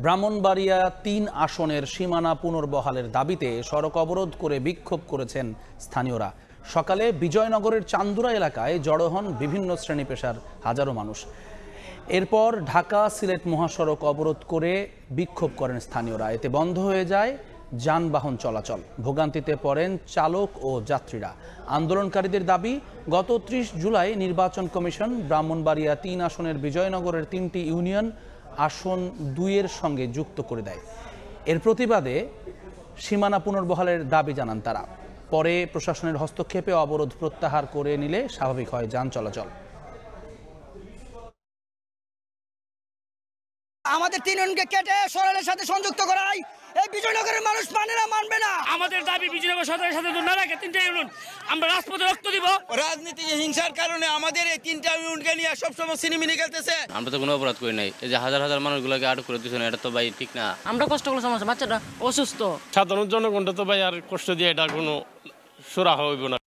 ব্রাহ্মণবাড়িয়া ৩ আসনের সীমানা পুনর্বহালের দাবিতে সড়ক অবরোধ করে বিক্ষোভ করেছেন স্থানীয়রা। সকালে বিজয়নগরের চান্দুরা এলাকায় জড়ো হন বিভিন্ন শ্রেণী পেশার হাজারো মানুষ। এরপর ঢাকা সিলেট মহাসড়ক অবরোধ করে বিক্ষোভ করেন স্থানীয়রা। এতে বন্ধ হয়ে যায় যানবাহন চলাচল, ভোগান্তিতে পড়েন চালক ও যাত্রীরা। আন্দোলনকারীদের দাবি, গত ৩০ জুলাই নির্বাচন কমিশন ব্রাহ্মণবাড়িয়া ৩ আসনের বিজয়নগরের ৩টি ইউনিয়ন আসন ২-এর সঙ্গে যুক্ত করে দেয়। এর প্রতিবাদে সীমানা পুনর্বহালের দাবি জানান তারা। পরে প্রশাসনের হস্তক্ষেপে অবরোধ প্রত্যাহার করে নিলে স্বাভাবিক হয় যান চলাচল। আমাদের ৩ ইউনিয়নকে কেটে সরকারের সাথে সংযুক্ত করাই এই বিজয়নগরের মানুষ মানবে না। আমাদের দাবি বিজয়নগর সরকারের সাথে না রাখে ৩টা ইউনিয়ন আমরা রাজপথে রক্ত দিব। রাজনীতি হিংসার কারণে আমাদের এই 3টা ইউনিয়নকে নিয়ে সবসময় সিনেমিনি খেলতেছে। আমরা তো কোনো অপরাধ করি নাই, এই যে হাজার হাজার মানুষগুলোকে আটক করে দিচ্ছেন, এটা তো ভাই ঠিক না। আমরা কষ্ট করলে সমস্যা, বাচ্চাটা অসুস্থ, সাধারণ জনগণটা তো ভাই আর কষ্ট দিয়ে এটা কোনো সুরাহা হইব না।